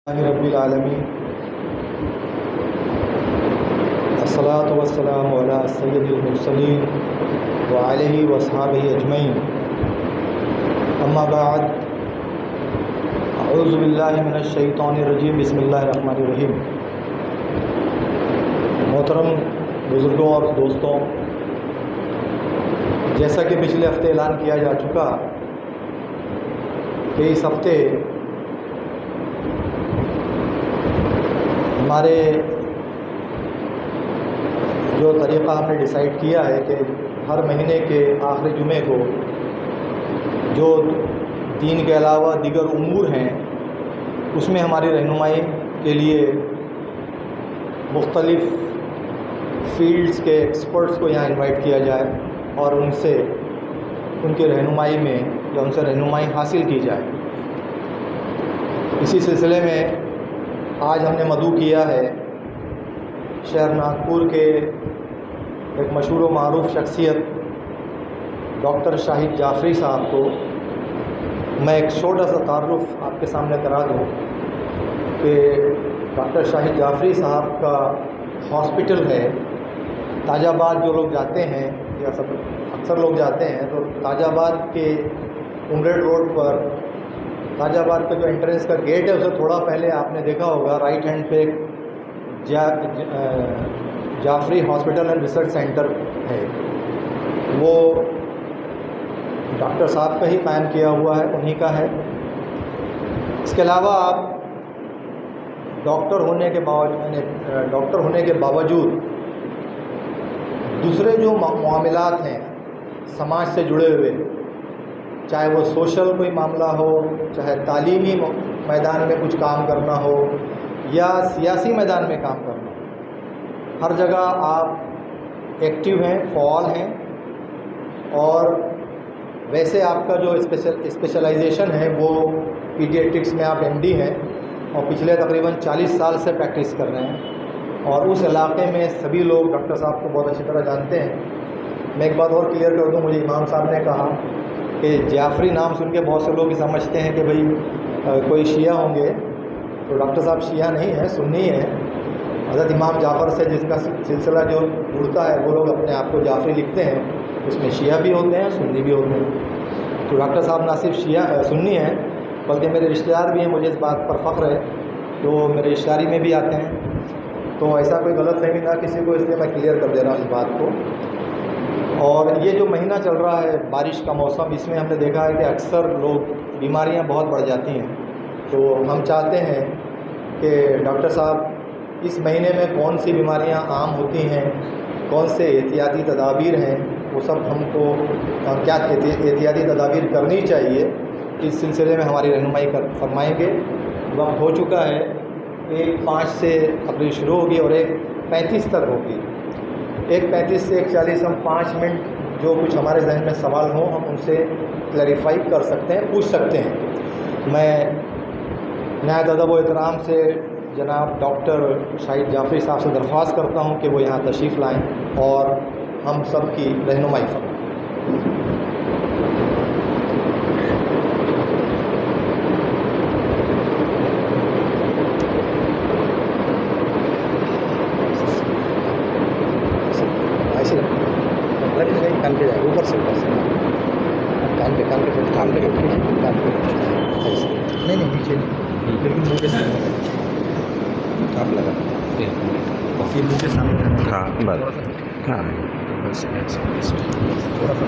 रब्बिल आलमीन अस्सलातु वस्सलामु अला सय्यदिल मुरसलीन व आलिहि व अस्हाबिहि अजमईन अम्मा बाद अऊज़ु बिल्लाहि मिनश शैतानिर रजीम बिस्मिल्लाहिर रहमानिर रहीम। मोहतरम बुज़ुर्गों और दोस्तों, जैसा कि पिछले हफ्ते ऐलान किया जा चुका कि इस हफ्ते हमारे जो तरीक़ा हमने डिसाइड किया है कि हर महीने के आखिरी जुमे को जो दीन के अलावा दीगर उमूर हैं उसमें हमारी रहनुमाई के लिए मुख्तलिफ़ फील्ड्स के एक्सपर्ट्स को यहाँ इनवाइट किया जाए और उनसे उनकी रहनुमाई में या उनसे रहनुमाई हासिल की जाए। इसी सिलसिले में आज हमने मदऊ किया है शहर नागपुर के एक मशहूर व मारूफ शख्सियत डॉक्टर शाहिद जाफ़री साहब को। मैं एक छोटा सा तारुफ़ आपके सामने करा दूँ कि डॉक्टर शाहिद जाफ़री साहब का हॉस्पिटल है ताजाबाद। जो लोग जाते हैं या सब अक्सर लोग जाते हैं तो ताजाबाद के उमरेड रोड पर ताजाबाद का जो एंट्रेंस का गेट है उसे थोड़ा पहले आपने देखा होगा, राइट हैंड पे Jafri hospital and research centre है। वो डॉक्टर साहब का ही कायम किया हुआ है, उन्हीं का है। इसके अलावा आप डॉक्टर होने के बावजूद दूसरे जो मामलात हैं समाज से जुड़े हुए, चाहे वो सोशल कोई मामला हो, चाहे तालीमी मैदान में कुछ काम करना हो या सियासी मैदान में काम करना हो, हर जगह आप एक्टिव हैं, फ़आल हैं। और वैसे आपका जो स्पेशलाइजेशन है वो पीडियाट्रिक्स में आप एमडी हैं और पिछले तकरीबन 40 साल से प्रैक्टिस कर रहे हैं और उस इलाके में सभी लोग डॉक्टर साहब को बहुत अच्छी तरह जानते हैं। मैं एक बात और क्लियर कर दूं, मुझे इमाम साहब ने कहा कि जाफ़री नाम सुन के बहुत से लोग ये समझते हैं कि भाई कोई शिया होंगे, तो डॉक्टर साहब शिया नहीं है, सुन्नी है। हज़रत इमाम जाफ़र से जिसका सिलसिला जो जुड़ता है वो लोग अपने आप को जाफ़री लिखते हैं, उसमें शिया भी होते हैं, सुन्नी भी होते हैं। तो डॉक्टर साहब ना सिर्फ सुन्नी हैं बल्कि मेरे रिश्तेदार भी हैं, मुझे इस बात पर फ़ख्र है, तो मेरे रिश्तेदारी में भी आते हैं। तो ऐसा कोई गलतफ़हमी ना किसी को, इसलिए मैं क्लियर कर दे रहा हूँ इस बात को। और ये जो महीना चल रहा है बारिश का मौसम, इसमें हमने देखा है कि अक्सर लोग बीमारियां बहुत बढ़ जाती हैं। तो हम चाहते हैं कि डॉक्टर साहब इस महीने में कौन सी बीमारियां आम होती हैं, कौन से एहतियाती तदाबीर हैं, वो सब हमको क्या एहतियाती तदाबीर करनी चाहिए, इस सिलसिले में हमारी रहनुमाई फरमाएँगे। वक्त हो चुका है, 1:05 से तकरीर शुरू होगी और 1:35 तक होगी। 1:35 से 1:40 हम 5 मिनट जो कुछ हमारे जहन में सवाल हों हम उनसे क्लैरिफाई कर सकते हैं, पूछ सकते हैं। मैं नहायत अदब व एहतराम से जनाब डॉक्टर शाहिद जाफ़री साहब से दरख्वास्त करता हूं कि वो यहाँ तशरीफ़ लाएँ और हम सब की रहनुमाई फरमाएँ। कान पे जाए ऊपर से कान पे नहीं नीचे नहीं, बिल्कुल मुँह के सामने आप लगा ये मुँह के सामने। हाँ बस थोड़ा सा।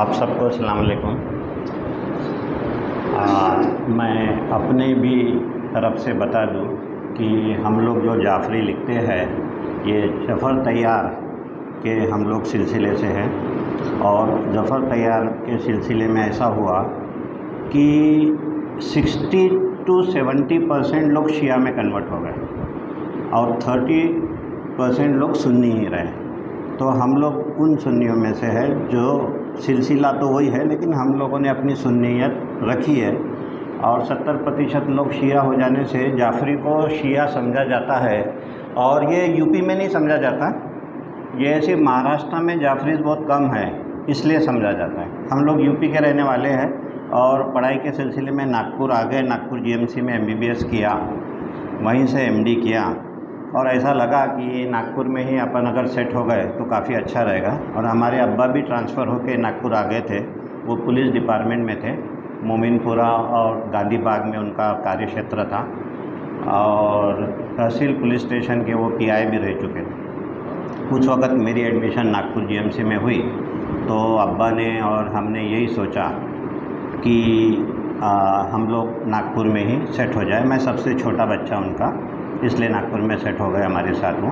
आप सबको अस्सलाम वालेकुम। मैं अपने भी तरफ से बता दूं कि हम लोग जो जाफ़री लिखते हैं ये जफ़र तैयार के हम लोग सिलसिले से हैं और जफ़र तैयार के सिलसिले में ऐसा हुआ कि 60 to 70% लोग शिया में कन्वर्ट हो गए और 30% लोग सुन्नी ही रहे। तो हम लोग उन सुन्नियों में से है जो सिलसिला तो वही है लेकिन हम लोगों ने अपनी सुन्नियत रखी है और 70% लोग शिया हो जाने से जाफ़री को शिया समझा जाता है और ये यूपी में नहीं समझा जाता, ये ऐसे महाराष्ट्र में जाफरीज बहुत कम है इसलिए समझा जाता है। हम लोग यूपी के रहने वाले हैं और पढ़ाई के सिलसिले में नागपुर आ गए, नागपुर जीएमसी में एमबीबीएस किया, वहीं से एमडी किया और ऐसा लगा कि नागपुर में ही अपन अगर सेट हो गए तो काफ़ी अच्छा रहेगा। और हमारे अब्बा भी ट्रांसफ़र होके नागपुर आ गए थे, वो पुलिस डिपार्टमेंट में थे, मोमिनपुरा और गांधी बाग में उनका कार्यक्षेत्र था और तहसील पुलिस स्टेशन के वो पीआई भी रह चुके थे। कुछ वक्त मेरी एडमिशन नागपुर जीएमसी में हुई तो अब्बा ने और हमने यही सोचा कि हम लोग नागपुर में ही सेट हो जाए। मैं सबसे छोटा बच्चा उनका, इसलिए नागपुर में सेट हो गए हमारे साथ वो।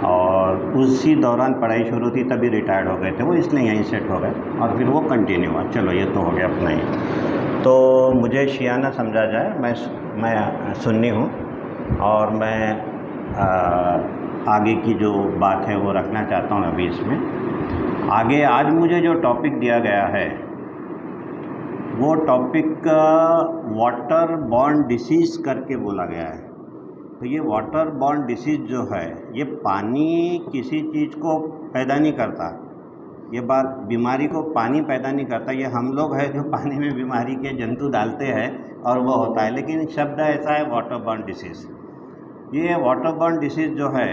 और उसी दौरान पढ़ाई शुरू थी, तभी रिटायर्ड हो गए थे वो, इसलिए यहीं सेट हो गए और फिर वो कंटिन्यू हुआ। चलो ये तो हो गया अपना ही। तो मुझे शिया ना समझा जाए, मैं सुन्नी हूँ और मैं आगे की जो बात है वो रखना चाहता हूँ अभी इसमें। आगे आज मुझे जो टॉपिक दिया गया है वो टॉपिक वाटर बॉर्न डिसीज़ करके बोला गया है। तो ये वाटर बॉर्न डिसीज़ जो है, ये पानी किसी चीज़ को पैदा नहीं करता, ये बात बीमारी को पानी पैदा नहीं करता, ये हम लोग हैं जो पानी में बीमारी के जंतु डालते हैं और वो होता है। लेकिन शब्द ऐसा है वाटर बॉर्न डिसीज़। ये वाटर बॉर्न डिसीज़ जो है,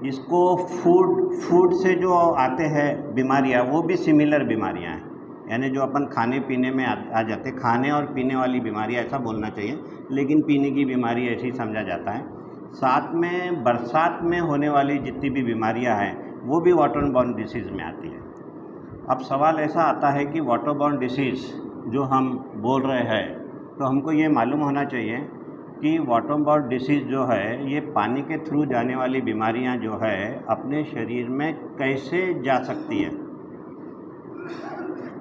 इसको फूड से जो आते हैं बीमारियाँ, वो भी सिमिलर बीमारियाँ हैं, यानी जो अपन खाने पीने में आ जाते, खाने और पीने वाली बीमारियाँ ऐसा बोलना चाहिए, लेकिन पीने की बीमारी ऐसे ही समझा जाता है। साथ में बरसात में होने वाली जितनी भी बीमारियाँ हैं वो भी वाटर बॉर्न डिसीज़ में आती है। अब सवाल ऐसा आता है कि वाटर बॉर्न डिसीज़ जो हम बोल रहे हैं, तो हमको ये मालूम होना चाहिए कि वाटर बॉर्न डिसीज़ जो है, ये पानी के थ्रू जाने वाली बीमारियां जो है अपने शरीर में कैसे जा सकती है।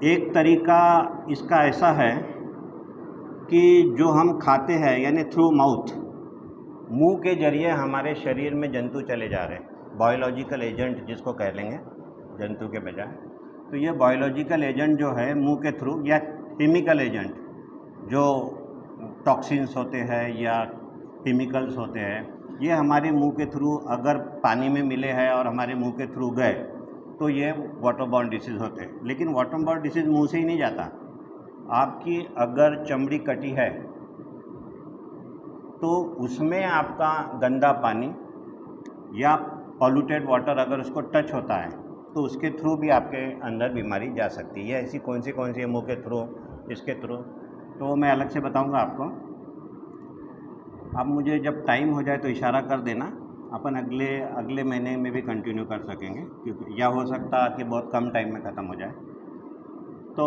एक तरीका इसका ऐसा है कि जो हम खाते हैं यानी थ्रू माउथ, मुंह के जरिए हमारे शरीर में जंतु चले जा रहे हैं, बायोलॉजिकल एजेंट जिसको कह लेंगे जंतु के बजाय। तो ये बायोलॉजिकल एजेंट जो है मुंह के थ्रू, या केमिकल एजेंट जो टॉक्सिन्स होते हैं या केमिकल्स होते हैं, ये हमारे मुंह के थ्रू अगर पानी में मिले हैं और हमारे मुंह के थ्रू गए तो ये वाटर बॉर्न डिसीज़ होते हैं। लेकिन वाटर बॉर्न डिसीज़ मुंह से ही नहीं जाता। आपकी अगर चमड़ी कटी है तो उसमें आपका गंदा पानी या पॉल्यूटेड वाटर अगर उसको टच होता है तो उसके थ्रू भी आपके अंदर बीमारी जा सकती है। ऐसी कौन सी है मुंह के थ्रू, इसके थ्रू, तो मैं अलग से बताऊंगा आपको। अब मुझे जब टाइम हो जाए तो इशारा कर देना, अपन अगले महीने में भी कंटिन्यू कर सकेंगे, क्योंकि या हो सकता है कि बहुत कम टाइम में ख़त्म हो जाए। तो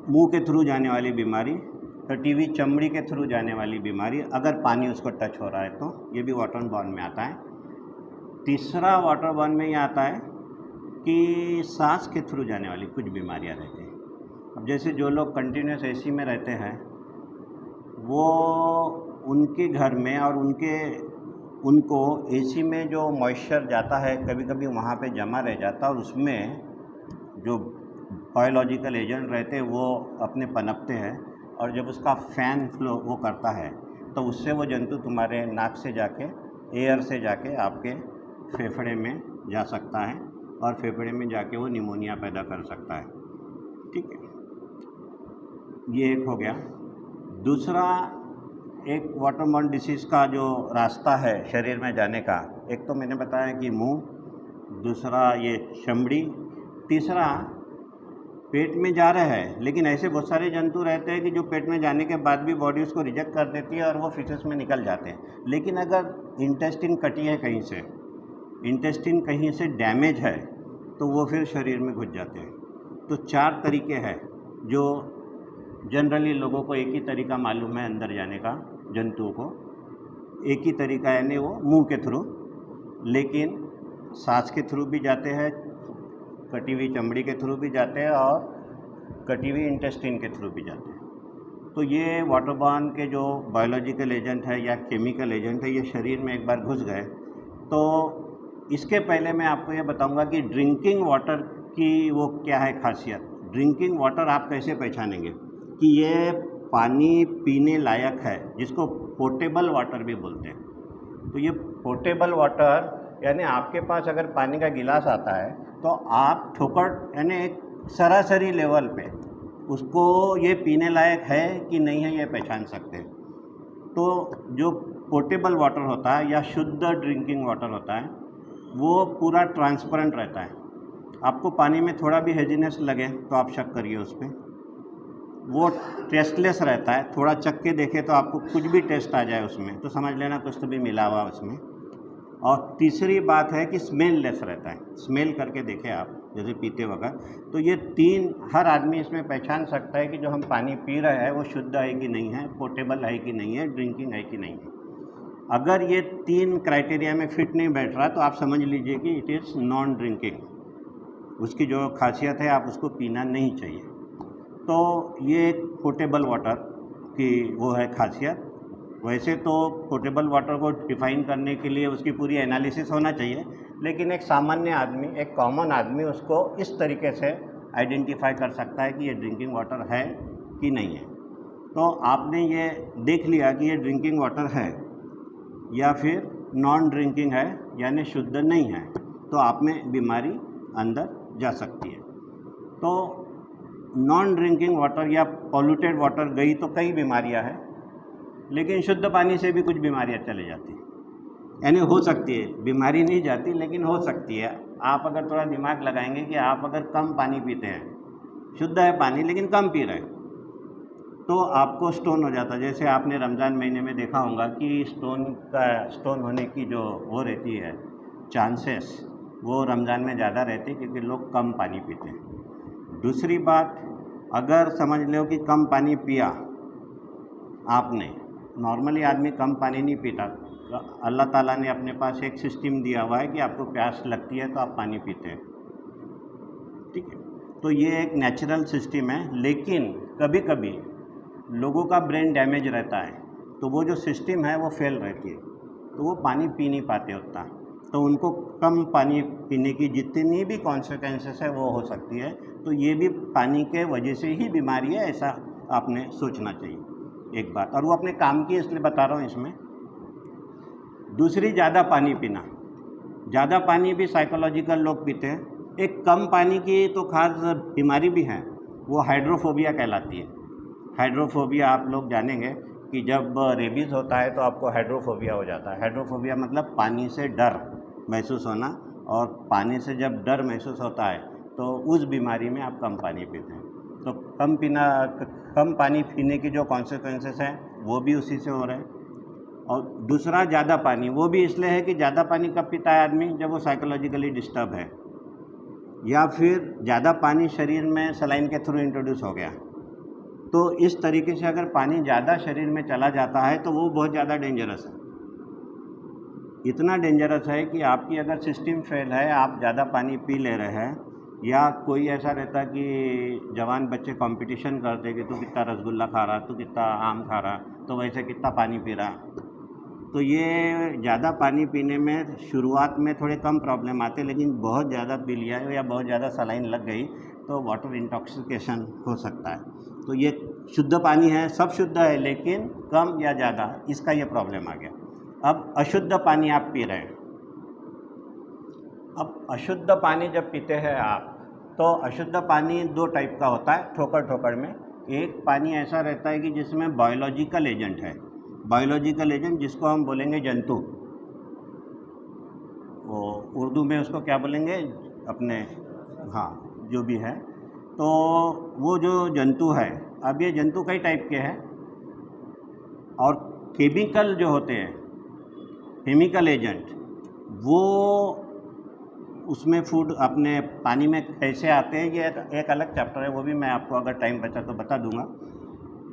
मुंह के थ्रू जाने वाली बीमारी, कटी हुई चमड़ी के थ्रू जाने वाली बीमारी, अगर पानी उसको टच हो रहा है तो ये भी वाटर बॉर्न में आता है। तीसरा वाटर बॉर्न में ये आता है कि सांस के थ्रू जाने वाली कुछ बीमारियां रहती हैं। अब जैसे जो लोग कंटिन्यूस एसी में रहते हैं, वो उनके घर में और उनको एसी में जो मॉइस्चर जाता है कभी कभी वहाँ पे जमा रह जाता है और उसमें जो बायोलॉजिकल एजेंट रहते हैं वो अपने पनपते हैं और जब उसका फ़ैन फ्लो वो करता है तो उससे वो जंतु तुम्हारे नाक से जाके, एयर से जाके आपके फेफड़े में जा सकता है और फेफड़े में जाके वो निमोनिया पैदा कर सकता है। ठीक है, ये एक हो गया। दूसरा, एक वाटर बॉर्न डिसीज़ का जो रास्ता है शरीर में जाने का, एक तो मैंने बताया कि मुंह, दूसरा ये चमड़ी, तीसरा पेट में जा रहा है। लेकिन ऐसे बहुत सारे जंतु रहते हैं कि जो पेट में जाने के बाद भी बॉडी उसको रिजेक्ट कर देती है और वो फीसेस में निकल जाते हैं। लेकिन अगर इंटेस्टिन कटी है कहीं से, इंटेस्टिन कहीं से डैमेज है तो वो फिर शरीर में घुस जाते हैं। तो 4 तरीके हैं जो जनरली लोगों को एक ही तरीका मालूम है अंदर जाने का, जंतुओं को एक ही तरीका है, यानी वो मुंह के थ्रू, लेकिन सांस के थ्रू भी जाते हैं, कटी हुई चमड़ी के थ्रू भी जाते हैं और कटी हुई इंटेस्टाइन के थ्रू भी जाते हैं। तो ये वाटर बॉर्न के जो बायोलॉजिकल एजेंट है या केमिकल एजेंट है, ये शरीर में एक बार घुस गए तो इसके पहले मैं आपको ये बताऊंगा कि ड्रिंकिंग वाटर की वो क्या है खासियत। ड्रिंकिंग वाटर आप कैसे पहचानेंगे कि ये पानी पीने लायक है, जिसको पोर्टेबल वाटर भी बोलते हैं। तो ये पोर्टेबल वाटर यानी आपके पास अगर पानी का गिलास आता है तो आप ठोकर यानी एक सरासरी लेवल पे उसको ये पीने लायक है कि नहीं है ये पहचान सकते हैं। तो जो पोर्टेबल वाटर होता है या शुद्ध ड्रिंकिंग वाटर होता है वो पूरा ट्रांसपेरेंट रहता है। आपको पानी में थोड़ा भी हेजीनेस लगे तो आप शक करिए उस पर। वो टेस्टलेस रहता है, थोड़ा चख के देखे तो आपको कुछ भी टेस्ट आ जाए उसमें तो समझ लेना कुछ तो भी मिला हुआ उसमें। और तीसरी बात है कि स्मेल लेस रहता है, स्मेल करके देखें आप जैसे पीते वक्त। तो ये तीन हर आदमी इसमें पहचान सकता है कि जो हम पानी पी रहे हैं वो शुद्ध है कि नहीं है, पोर्टेबल है कि नहीं है, ड्रिंकिंग है कि नहीं है। अगर ये तीन क्राइटेरिया में फिट नहीं बैठ रहा तो आप समझ लीजिए कि इट इज़ नॉन ड्रिंकिंग। उसकी जो खासियत है आप उसको पीना नहीं चाहिए। तो ये एक पोर्टेबल वाटर की वो है खासियत। वैसे तो पोर्टेबल वाटर को डिफ़ाइन करने के लिए उसकी पूरी एनालिसिस होना चाहिए, लेकिन एक सामान्य आदमी, एक कॉमन आदमी उसको इस तरीके से आइडेंटिफाई कर सकता है कि ये ड्रिंकिंग वाटर है कि नहीं है। तो आपने ये देख लिया कि ये ड्रिंकिंग वाटर है या फिर नॉन ड्रिंकिंग है यानी शुद्ध नहीं है, तो आप में बीमारी अंदर जा सकती है। तो नॉन ड्रिंकिंग वाटर या पॉल्यूटेड वाटर गई तो कई बीमारियां हैं, लेकिन शुद्ध पानी से भी कुछ बीमारियां चली जाती हैं, यानी हो सकती है, बीमारी नहीं जाती लेकिन हो सकती है। आप अगर थोड़ा दिमाग लगाएंगे कि आप अगर कम पानी पीते हैं, शुद्ध है पानी लेकिन कम पी रहे हैं, तो आपको स्टोन हो जाता है। जैसे आपने रमज़ान महीने में देखा होगा कि स्टोन होने की जो वो रहती है चांसेस, वो रमज़ान में ज़्यादा रहते हैं क्योंकि लोग कम पानी पीते हैं। दूसरी बात, अगर समझ लो कि कम पानी पिया आपने, नॉर्मली आदमी कम पानी नहीं पीता, अल्लाह ताला ने अपने पास एक सिस्टम दिया हुआ है कि आपको प्यास लगती है तो आप पानी पीते हैं, ठीक है। तो ये एक नेचुरल सिस्टम है, लेकिन कभी कभी लोगों का ब्रेन डैमेज रहता है तो वो जो सिस्टम है वो फेल रहती है, तो वो पानी पी नहीं पाते उतना, तो उनको कम पानी पीने की जितनी भी कॉन्सिक्वेंसेस है वो हो सकती है। तो ये भी पानी के वजह से ही बीमारी है, ऐसा आपने सोचना चाहिए एक बात। और वो अपने काम की इसलिए बता रहा हूँ इसमें। दूसरी, ज़्यादा पानी पीना। ज़्यादा पानी भी साइकोलॉजिकल लोग पीते हैं। एक कम पानी की तो खास बीमारी भी है, वो हाइड्रोफोबिया कहलाती है। हाइड्रोफोबिया आप लोग जानेंगे कि जब रेबीज़ होता है तो आपको हाइड्रोफोबिया हो जाता है। हाइड्रोफोबिया मतलब पानी से डर महसूस होना, और पानी से जब डर महसूस होता है तो उस बीमारी में आप कम पानी पीते हैं। तो कम पानी पीने की जो कॉन्सिक्वेंसेस हैं वो भी उसी से हो रहे हैं। और दूसरा, ज़्यादा पानी, वो भी इसलिए है कि ज़्यादा पानी कब पीता है आदमी, जब वो साइकोलॉजिकली डिस्टर्ब है, या फिर ज़्यादा पानी शरीर में सलाइन के थ्रू इंट्रोड्यूस हो गया। तो इस तरीके से अगर पानी ज़्यादा शरीर में चला जाता है तो वो बहुत ज़्यादा डेंजरस है। इतना डेंजरस है कि आपकी अगर सिस्टम फेल है, आप ज़्यादा पानी पी ले रहे हैं, या कोई ऐसा रहता कि जवान बच्चे कंपटीशन करते कि तू कितना रसगुल्ला खा रहा, तू कितना आम खा रहा, तो वैसे कितना पानी पी रहा। तो ये ज़्यादा पानी पीने में शुरुआत में थोड़े कम प्रॉब्लम आते, लेकिन बहुत ज़्यादा पी लिया या बहुत ज़्यादा सलाइन लग गई तो वाटर इंटॉक्सिकेशन हो सकता है। तो ये शुद्ध पानी है, सब शुद्ध है, लेकिन कम या ज़्यादा, इसका ये प्रॉब्लम आ गया। अब अशुद्ध पानी आप पी रहे हैं। अब अशुद्ध पानी जब पीते हैं आप, तो अशुद्ध पानी दो टाइप का होता है ठोकर में। एक पानी ऐसा रहता है कि जिसमें बायोलॉजिकल एजेंट है, बायोलॉजिकल एजेंट जिसको हम बोलेंगे जंतु, वो उर्दू में उसको क्या बोलेंगे अपने, हाँ जो भी है, तो वो जो जंतु है, अब ये जंतु कई टाइप के हैं। और केमिकल जो होते हैं, केमिकल एजेंट, वो उसमें फूड अपने पानी में कैसे आते हैं ये एक अलग चैप्टर है, वो भी मैं आपको अगर टाइम बचा तो बता दूंगा।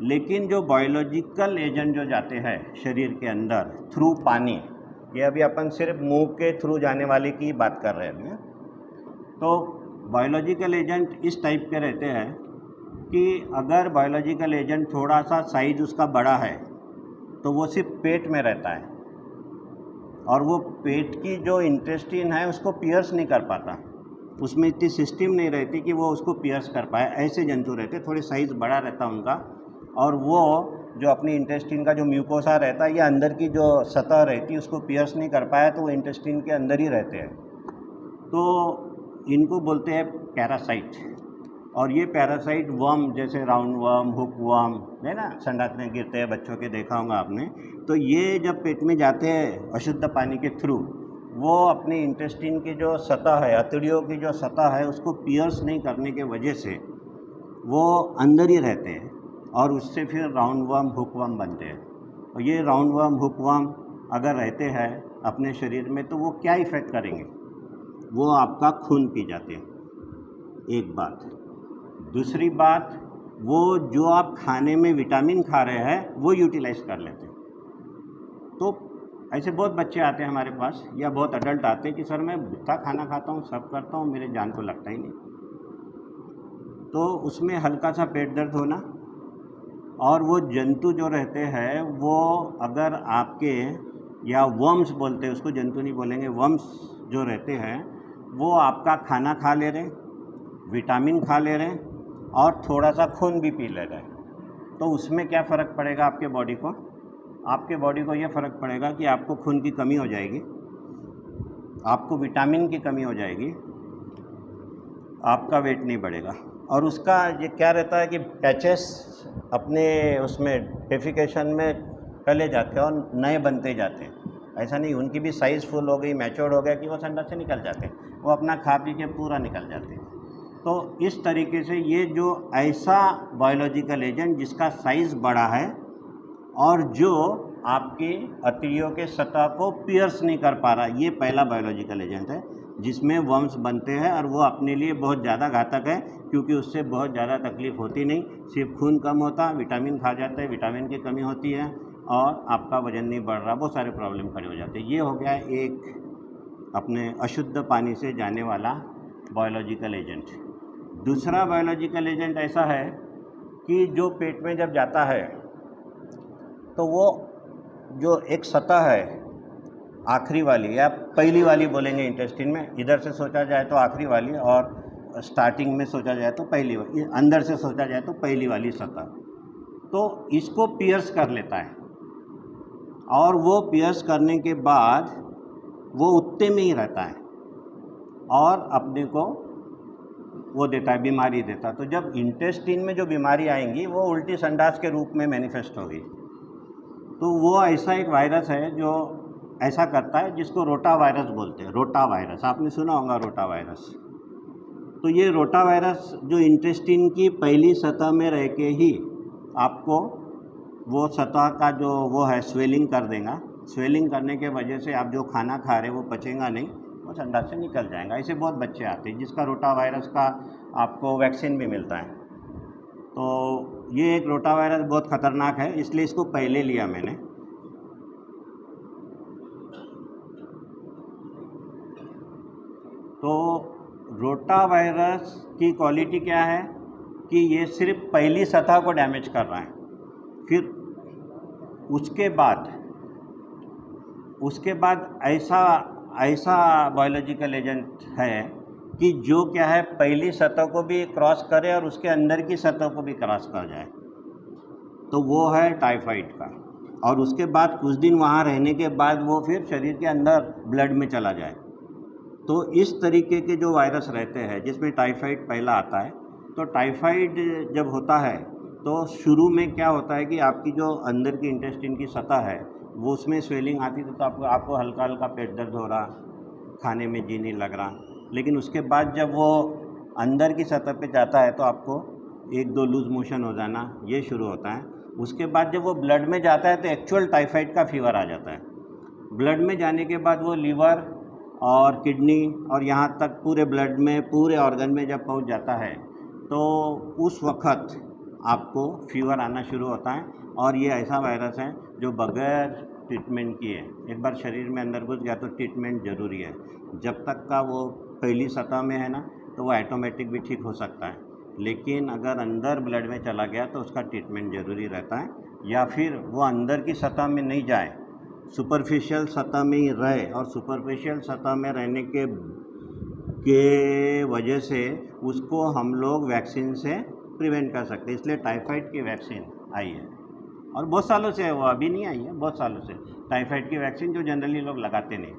लेकिन जो बायोलॉजिकल एजेंट जो जाते हैं शरीर के अंदर थ्रू पानी, ये अभी अपन सिर्फ मुंह के थ्रू जाने वाले की बात कर रहे हैं। तो बायोलॉजिकल एजेंट इस टाइप के रहते हैं कि अगर बायोलॉजिकल एजेंट थोड़ा सा साइज उसका बड़ा है तो वो सिर्फ पेट में रहता है, और वो पेट की जो इंटेस्टाइन है उसको पियर्स नहीं कर पाता, उसमें इतनी सिस्टम नहीं रहती कि वो उसको पियर्स कर पाए। ऐसे जंतु रहते, थोड़े साइज़ बड़ा रहता उनका, और वो जो अपनी इंटेस्टिन का जो म्यूकोसा रहता है या अंदर की जो सतह रहती है उसको पियर्स नहीं कर पाया तो वो इंटेस्टिन के अंदर ही रहते हैं। तो इनको बोलते हैं पैरासाइट। और ये पैरासाइट वर्म जैसे राउंड वर्म, हुक वर्म है ना, संडास में गिरते हैं बच्चों के, देखा होगा आपने। तो ये जब पेट में जाते हैं अशुद्ध पानी के थ्रू, वो अपने इंटेस्टिन की जो सतह है, अतड़ियों की जो सतह है, उसको पियर्स नहीं करने के वजह से वो अंदर ही रहते हैं और उससे फिर राउंड वर्म, हुक वर्म बनते हैं। और ये राउंड वर्म, हुक वर्म अगर रहते हैं अपने शरीर में तो वो क्या इफ़ेक्ट करेंगे? वो आपका खून पी जाते हैं, एक बात। दूसरी बात, वो जो आप खाने में विटामिन खा रहे हैं वो यूटिलाइज कर लेते हैं। तो ऐसे बहुत बच्चे आते हैं हमारे पास या बहुत अडल्ट आते हैं कि सर मैं इतना खाना खाता हूँ, सब करता हूँ, मेरे जान को लगता ही नहीं। तो उसमें हल्का सा पेट दर्द होना, और वो जंतु जो रहते हैं वो अगर आपके, या वर्म्स बोलते हैं उसको, जंतु नहीं बोलेंगे, वर्म्स जो रहते हैं वो आपका खाना खा ले रहे, विटामिन खा ले रहे और थोड़ा सा खून भी पी ले रहे। तो उसमें क्या फ़र्क पड़ेगा आपके बॉडी को? आपके बॉडी को ये फ़र्क पड़ेगा कि आपको खून की कमी हो जाएगी, आपको विटामिन की कमी हो जाएगी, आपका वेट नहीं बढ़ेगा। और उसका ये क्या रहता है कि पैचेस अपने उसमें डेफिकेशन में पहले जाते हैं और नए बनते जाते हैं। ऐसा नहीं उनकी भी साइज़ फुल हो गई, मैच्योर हो गया कि वो संडास से निकल जाते हैं, वो अपना खा पी के पूरा निकल जाते हैं। तो इस तरीके से ये जो ऐसा बायोलॉजिकल एजेंट जिसका साइज़ बड़ा है और जो आपकी अतड़ियों के सतह को पियर्स नहीं कर पा रहा, ये पहला बायोलॉजिकल एजेंट है जिसमें वर्म्स बनते हैं। और वो अपने लिए बहुत ज़्यादा घातक है क्योंकि उससे बहुत ज़्यादा तकलीफ़ होती नहीं, सिर्फ खून कम होता, विटामिन खा जाते हैं, विटामिन की कमी होती है और आपका वज़न नहीं बढ़ रहा, बहुत सारे प्रॉब्लम खड़े हो जाते हैं। ये हो गया एक अपने अशुद्ध पानी से जाने वाला बायोलॉजिकल एजेंट। दूसरा बायोलॉजिकल एजेंट ऐसा है कि जो पेट में जब जाता है तो वो जो एक सतह है आखिरी वाली या पहली वाली बोलेंगे इंटेस्टिन में, इधर से सोचा जाए तो आखिरी वाली और स्टार्टिंग में सोचा जाए तो पहली वाली, अंदर से सोचा जाए तो पहली वाली सतह, तो इसको पियर्स कर लेता है। और वो पियर्स करने के बाद वो उत्ते में ही रहता है और अपने को वो देता है, बीमारी देता है। तो जब इंटेस्टिन में जो बीमारी आएंगी वो उल्टी संडास के रूप में मैनिफेस्ट होगी। तो वो ऐसा एक वायरस है जो ऐसा करता है जिसको रोटा वायरस बोलते हैं। रोटा वायरस आपने सुना होगा, रोटा वायरस। तो ये रोटा वायरस जो इंटेस्टिन की पहली सतह में रह के ही आपको वो सतह का जो वो है स्वेलिंग कर देगा। स्वेलिंग करने के वजह से आप जो खाना खा रहे हैं वो पचेगा नहीं, वो संडास से निकल जाएगा। ऐसे बहुत बच्चे आते हैं जिसका रोटा वायरस का आपको वैक्सीन भी मिलता है। तो ये एक रोटा वायरस बहुत ख़तरनाक है, इसलिए इसको पहले लिया मैंने। तो रोटा वायरस की क्वालिटी क्या है कि ये सिर्फ पहली सतह को डैमेज कर रहा है, फिर उसके बाद ऐसा बायोलॉजिकल एजेंट है कि जो क्या है पहली सतह को भी क्रॉस करे और उसके अंदर की सतह को भी क्रॉस कर जाए, तो वो है टाइफाइड का। और उसके बाद कुछ दिन वहाँ रहने के बाद वो फिर शरीर के अंदर ब्लड में चला जाए। तो इस तरीके के जो वायरस रहते हैं जिसमें टाइफाइड पहला आता है। तो टाइफाइड जब होता है तो शुरू में क्या होता है कि आपकी जो अंदर की इंटेस्टिन की सतह है वो उसमें स्वेलिंग आती थी, तो आपको हल्का हल्का पेट दर्द हो रहा, खाने में जी नहीं लग रहा। लेकिन उसके बाद जब वो अंदर की सतह पे जाता है तो आपको 1-2 लूज मोशन हो जाना ये शुरू होता है। उसके बाद जब वो ब्लड में जाता है तो एक्चुअल टाइफाइड का फीवर आ जाता है। ब्लड में जाने के बाद वो लीवर और किडनी और यहाँ तक पूरे ब्लड में, पूरे ऑर्गन में जब पहुँच जाता है तो उस वक्त आपको फीवर आना शुरू होता है। और ये ऐसा वायरस है जो बगैर ट्रीटमेंट किए एक बार शरीर में अंदर घुस गया तो ट्रीटमेंट ज़रूरी है। जब तक का वो पहली सतह में है ना तो वो ऑटोमेटिक भी ठीक हो सकता है, लेकिन अगर अंदर ब्लड में चला गया तो उसका ट्रीटमेंट ज़रूरी रहता है। या फिर वो अंदर की सतह में नहीं जाए, सुपरफिशियल सतह में ही रहे, और सुपरफिशियल सतह में रहने के वजह से उसको हम लोग वैक्सीन से प्रिवेंट कर सकते हैं। इसलिए टाइफाइड की वैक्सीन आई है। और बहुत सालों से है, वो अभी नहीं आई है, बहुत सालों से। टाइफाइड की वैक्सीन जो जनरली लोग लगाते नहीं,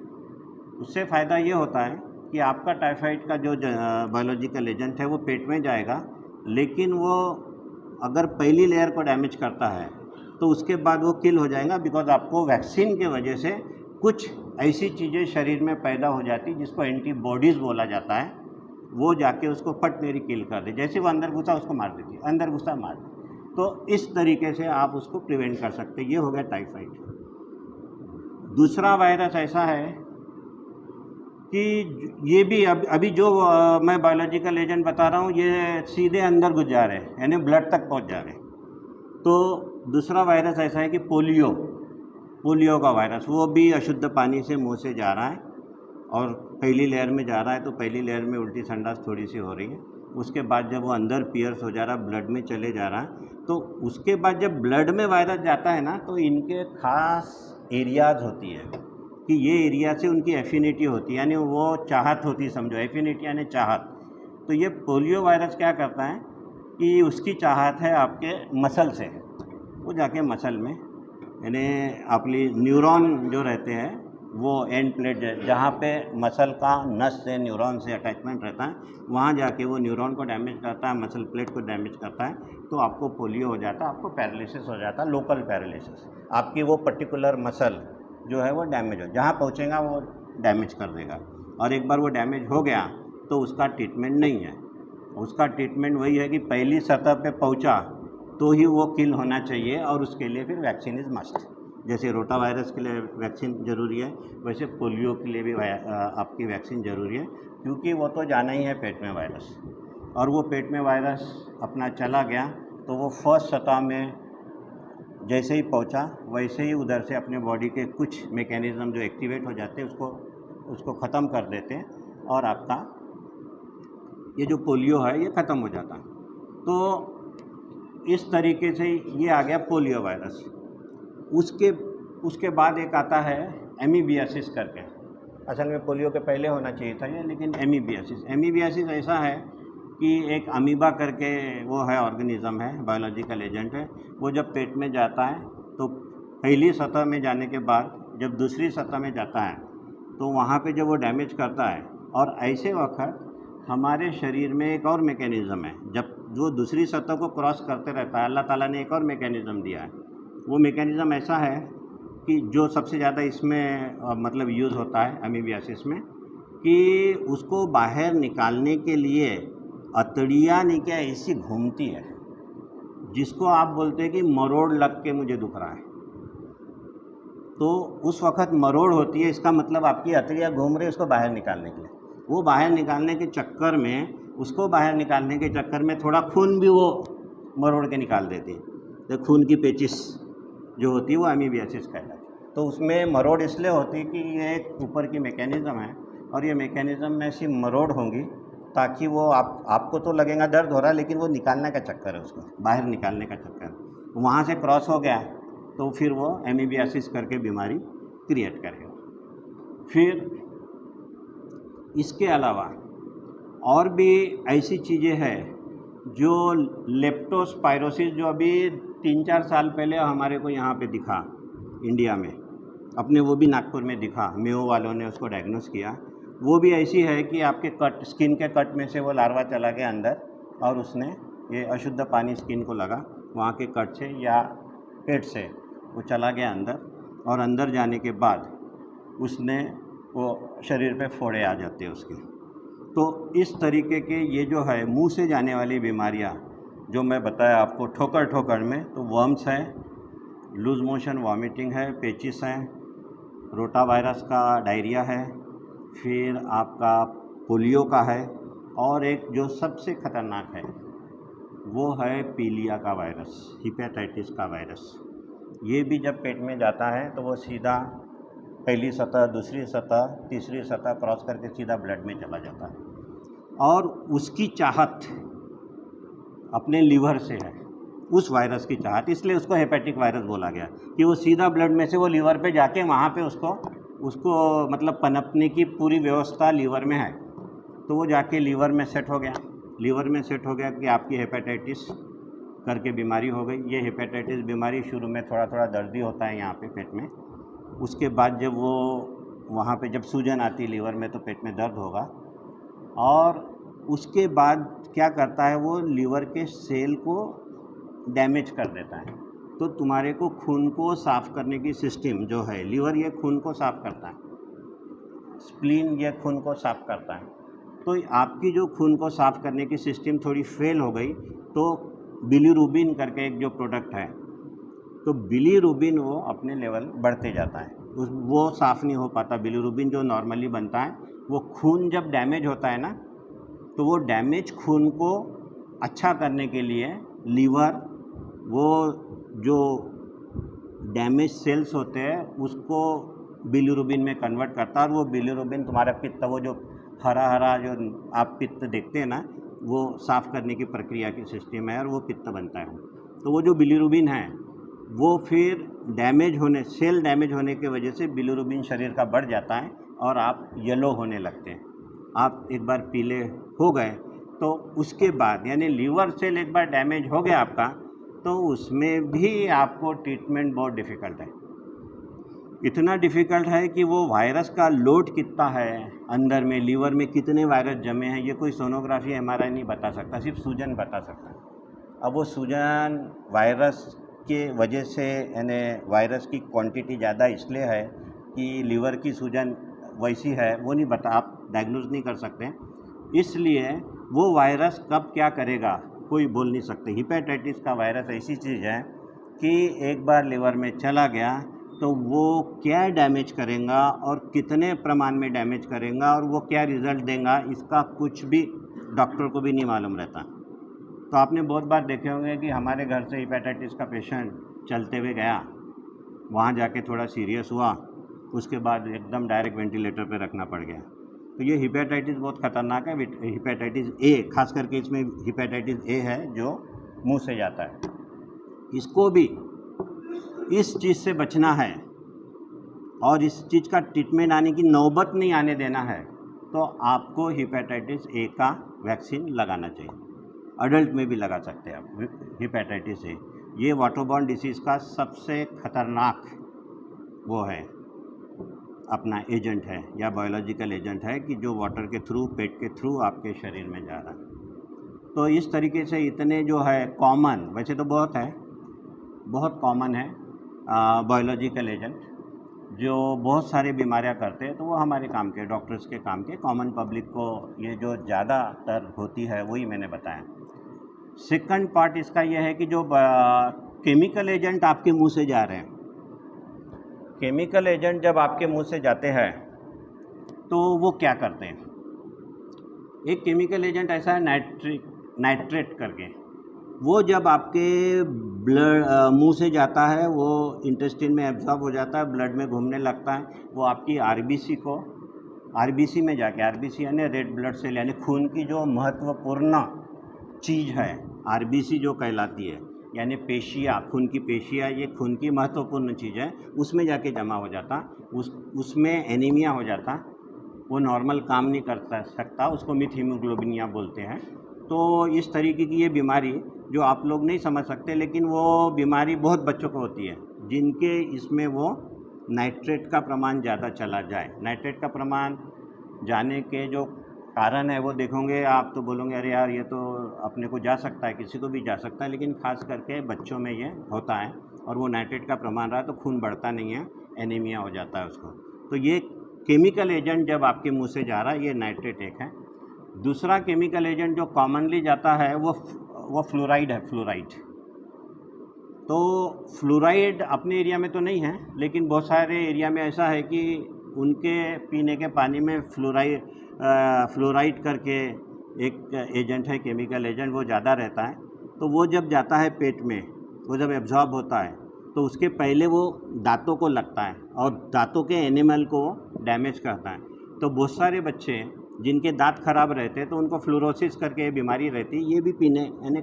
उससे फ़ायदा ये होता है कि आपका टाइफाइड का जो बायोलॉजिकल एजेंट है वो पेट में जाएगा, लेकिन वो अगर पहली लेयर को डैमेज करता है तो उसके बाद वो किल हो जाएगा, बिकॉज आपको वैक्सीन के वजह से कुछ ऐसी चीज़ें शरीर में पैदा हो जाती जिसको एंटीबॉडीज़ बोला जाता है, वो जाके उसको फट मेरी किल कर दे। जैसे वो अंदर घुसा उसको मार देती है, अंदर घुसा मार दे। तो इस तरीके से आप उसको प्रिवेंट कर सकते हैं। ये हो गया टाइफाइड। दूसरा वायरस ऐसा है कि ये भी अभी जो मैं बायोलॉजिकल एजेंट बता रहा हूँ, ये सीधे अंदर घुस जा रहे हैं, यानी ब्लड तक पहुँच जा रहे हैं। तो दूसरा वायरस ऐसा है कि पोलियो का वायरस, वो भी अशुद्ध पानी से मुंह से जा रहा है और पहली लेयर में जा रहा है। तो पहली लेयर में उल्टी संडास थोड़ी सी हो रही है, उसके बाद जब वो अंदर पियर्स हो जा रहा है, ब्लड में चले जा रहा है, तो उसके बाद जब ब्लड में वायरस जाता है ना, तो इनके खास एरियाज़ होती है कि ये एरिया से उनकी एफिनिटी होती है, यानी वो चाहत होती है, समझो एफिनिटी यानी चाहत। तो ये पोलियो वायरस क्या करता है कि उसकी चाहत है आपके मसल से, वो जाके मसल में, यानी अपनी न्यूरॉन जो रहते हैं वो एंड प्लेट जहाँ पे मसल का नस से न्यूरॉन से अटैचमेंट रहता है, वहाँ जाके वो न्यूरॉन को डैमेज करता है, मसल प्लेट को डैमेज करता है, तो आपको पोलियो हो जाता है, आपको पैरालिसिस हो जाता है, लोकल पैरालिसिस। आपकी वो पर्टिकुलर मसल जो है वो डैमेज हो, जहाँ पहुँचेगा वो डैमेज कर देगा। और एक बार वो डैमेज हो गया तो उसका ट्रीटमेंट नहीं है, उसका ट्रीटमेंट वही है कि पहली सतह पे पहुँचा तो ही वो किल होना चाहिए, और उसके लिए फिर वैक्सीन इज़ मस्ट। जैसे रोटा वायरस के लिए वैक्सीन ज़रूरी है, वैसे पोलियो के लिए भी आपकी वैक्सीन ज़रूरी है, क्योंकि वो तो जाना ही है पेट में वायरस, और वो पेट में वायरस अपना चला गया तो वो फर्स्ट सतह में जैसे ही पहुंचा वैसे ही उधर से अपने बॉडी के कुछ मैकेनिज़्म जो एक्टिवेट हो जाते हैं उसको ख़त्म कर देते हैं, और आपका ये जो पोलियो है ये ख़त्म हो जाता है। तो इस तरीके से ये आ गया पोलियो वायरस। उसके बाद एक आता है एमीबियासिस करके। असल में पोलियो के पहले होना चाहिए था ये, लेकिन एमीबियासिस ऐसा है कि एक अमीबा करके वो है, ऑर्गेनिज़म है, बायोलॉजिकल एजेंट है। वो जब पेट में जाता है तो पहली सतह में जाने के बाद जब दूसरी सतह में जाता है तो वहाँ पे जब वो डैमेज करता है, और ऐसे वक्त हमारे शरीर में एक और मैकेनिज़्म है, जब वो दूसरी सतह को क्रॉस करते रहता है, अल्लाह ताला ने एक और मैकेनिज़्म दिया है। वो मैकेनिज़्म ऐसा है कि जो सबसे ज़्यादा इसमें मतलब यूज़ होता है अमीबियासिस में, कि उसको बाहर निकालने के लिए अतड़ियाँ नहीं क्या ऐसी घूमती है, जिसको आप बोलते हैं कि मरोड़ लग के मुझे दुख रहा है। तो उस वक़्त मरोड़ होती है, इसका मतलब आपकी अतड़ियाँ घूम रही है उसको बाहर निकालने के लिए। वो बाहर निकालने के चक्कर में, उसको बाहर निकालने के चक्कर में थोड़ा खून भी वो मरोड़ के निकाल देती है। तो खून की पेचिश जो होती है वो अमीबियासिस कहलाती है। तो उसमें मरोड़ इसलिए होती है कि ये एक ऊपर की मैकेनिज़्म है, और ये मैकेनिज़्म में ऐसी मरोड़ होंगी ताकि वो आपको तो लगेगा दर्द हो रहा है, लेकिन वो निकालने का चक्कर है, उसको बाहर निकालने का चक्कर। वहाँ से क्रॉस हो गया तो फिर वो एमीबियासिस करके बीमारी क्रिएट करेगा। फिर इसके अलावा और भी ऐसी चीज़ें हैं जो लेप्टोस्पायरोसिस, जो अभी 3-4 साल पहले हमारे को यहाँ पे दिखा इंडिया में, अपने वो भी नागपुर में दिखा, मेयो वालों ने उसको डायग्नोस किया। वो भी ऐसी है कि आपके स्किन के कट में से वो लार्वा चला गया अंदर, और उसने ये अशुद्ध पानी स्किन को लगा, वहाँ के कट से या पेट से वो चला गया अंदर, और अंदर जाने के बाद उसने वो शरीर पे फोड़े आ जाते हैं उसके। तो इस तरीके के ये जो है मुंह से जाने वाली बीमारियाँ जो मैं बताया आपको ठोकर में, तो वर्म्स है, लूज मोशन वॉमिटिंग है, पेचिस है, रोटा वायरस का डायरिया है, फिर आपका पोलियो का है, और एक जो सबसे ख़तरनाक है वो है पीलिया का वायरस, हिपेटाइटिस का वायरस। ये भी जब पेट में जाता है तो वो सीधा पहली सतह, दूसरी सतह, तीसरी सतह क्रॉस करके सीधा ब्लड में चला जाता है, और उसकी चाहत अपने लीवर से है, उस वायरस की चाहत, इसलिए उसको हेपेटिक वायरस बोला गया कि वो सीधा ब्लड में से वो लीवर पे जाके वहाँ पे उसको मतलब पनपने की पूरी व्यवस्था लीवर में है। तो वो जाके लीवर में सेट हो गया कि आपकी हेपेटाइटिस करके बीमारी हो गई। ये हेपेटाइटिस बीमारी शुरू में थोड़ा थोड़ा दर्द ही होता है यहाँ पे पेट में, उसके बाद जब वो वहाँ पे जब सूजन आती लीवर में तो पेट में दर्द होगा, और उसके बाद क्या करता है वो लीवर के सेल को डैमेज कर देता है। तो तुम्हारे को खून को साफ़ करने की सिस्टम जो है, लीवर ये खून को साफ़ करता है, स्प्लीन ये खून को साफ़ करता है। तो आपकी जो खून को साफ़ करने की सिस्टम थोड़ी फेल हो गई तो बिलीरुबिन करके एक जो प्रोडक्ट है, तो बिलीरुबिन वो अपने लेवल बढ़ते जाता है, वो साफ़ नहीं हो पाता। बिलीरुबिन जो नॉर्मली बनता है वो खून जब डैमेज होता है ना, तो वो डैमेज खून को अच्छा करने के लिए लीवर वो जो डैमेज सेल्स होते हैं उसको बिलीरुबिन में कन्वर्ट करता है, और वो बिलीरुबिन तुम्हारा पित्त, वो जो हरा हरा जो आप पित्त देखते हैं ना, वो साफ़ करने की प्रक्रिया की सिस्टम है और वो पित्त बनता है। तो वो जो बिलीरुबिन है वो फिर डैमेज होने, सेल डैमेज होने की वजह से बिलीरुबिन शरीर का बढ़ जाता है और आप येलो होने लगते हैं। आप एक बार पीले हो गए तो उसके बाद यानी लीवर सेल एक बार डैमेज हो गया आपका, तो उसमें भी आपको ट्रीटमेंट बहुत डिफ़िकल्ट है। इतना डिफ़िकल्ट है कि वो वायरस का लोड कितना है अंदर में, लीवर में कितने वायरस जमे हैं, ये कोई सोनोग्राफी एमआरआई नहीं बता सकता, सिर्फ सूजन बता सकता है। अब वो सूजन वायरस के वजह से, यानी वायरस की क्वांटिटी ज़्यादा इसलिए है कि लीवर की सूजन वैसी है, वो नहीं बता, आप डायग्नोज नहीं कर सकते, इसलिए वो वायरस कब क्या करेगा कोई बोल नहीं सकते। हेपेटाइटिस का वायरस ऐसी चीज़ है कि एक बार लीवर में चला गया तो वो क्या डैमेज करेगा और कितने प्रमाण में डैमेज करेगा और वो क्या रिज़ल्ट देगा, इसका कुछ भी डॉक्टर को भी नहीं मालूम रहता। तो आपने बहुत बार देखे होंगे कि हमारे घर से हेपेटाइटिस का पेशेंट चलते हुए गया, वहाँ जाके थोड़ा सीरियस हुआ, उसके बाद एकदम डायरेक्ट वेंटिलेटर पे रखना पड़ गया। तो ये हेपेटाइटिस बहुत ख़तरनाक है। हेपेटाइटिस ए, खास करके इसमें हेपेटाइटिस ए है जो मुंह से जाता है। इसको भी इस चीज़ से बचना है और इस चीज़ का ट्रीटमेंट आने की नौबत नहीं आने देना है, तो आपको हेपेटाइटिस ए का वैक्सीन लगाना चाहिए। अडल्ट में भी लगा सकते हैं आप हेपेटाइटिस ए। ये वाटरबॉर्न डिसीज़ का सबसे खतरनाक वो है, अपना एजेंट है या बायोलॉजिकल एजेंट है कि जो वाटर के थ्रू, पेट के थ्रू आपके शरीर में जा रहा है। तो इस तरीके से इतने जो है कॉमन, वैसे तो बहुत है, बहुत कॉमन है बायोलॉजिकल एजेंट जो बहुत सारे बीमारियां करते हैं, तो वो हमारे काम के, डॉक्टर्स के काम के, कॉमन पब्लिक को ये जो ज़्यादातर होती है वही मैंने बताया। सेकंड पार्ट इसका ये है कि जो केमिकल एजेंट आपके मुंह से जा रहे हैं, केमिकल एजेंट जब आपके मुंह से जाते हैं तो वो क्या करते हैं। एक केमिकल एजेंट ऐसा है नाइट्रेट करके, वो जब आपके ब्लड मुंह से जाता है वो इंटेस्टाइन में एब्जॉर्ब हो जाता है, ब्लड में घूमने लगता है, वो आपकी आरबीसी में जाके, आरबीसी यानी रेड ब्लड सेल, यानी खून की जो महत्वपूर्ण चीज़ है, आरबीसी जो कहलाती है, यानी पेशियाँ, खून की पेशियाँ, ये खून की महत्वपूर्ण चीज़ है, उसमें जाके जमा हो जाता, उसमें एनीमिया हो जाता, वो नॉर्मल काम नहीं कर सकता, उसको मिथ हीमोग्लोबिनिया बोलते हैं। तो इस तरीके की ये बीमारी जो आप लोग नहीं समझ सकते, लेकिन वो बीमारी बहुत बच्चों को होती है जिनके इसमें वो नाइट्रेट का प्रमाण ज़्यादा चला जाए। नाइट्रेट का प्रमाण जाने के जो कारण है वो देखोगे आप तो बोलोगे अरे यार ये तो अपने को जा सकता है, किसी को भी जा सकता है, लेकिन खास करके बच्चों में ये होता है और वो नाइट्रेट का प्रमाण रहा तो खून बढ़ता नहीं है, एनीमिया हो जाता है उसको। तो ये केमिकल एजेंट जब आपके मुंह से जा रहा है, ये नाइट्रेट एक है। दूसरा केमिकल एजेंट जो कॉमनली जाता है वो फ्लोराइड है, फ्लोराइड। तो फ्लोराइड अपने एरिया में तो नहीं है, लेकिन बहुत सारे एरिया में ऐसा है कि उनके पीने के पानी में फ्लोराइड करके एक एजेंट है, केमिकल एजेंट, वो ज़्यादा रहता है। तो वो जब जाता है पेट में, वो जब एब्जॉर्ब होता है तो उसके पहले वो दांतों को लगता है और दांतों के एनिमल को डैमेज करता है। तो बहुत सारे बच्चे जिनके दांत खराब रहते हैं तो उनको फ्लोरोसिस करके बीमारी रहती है, ये भी पीने यानी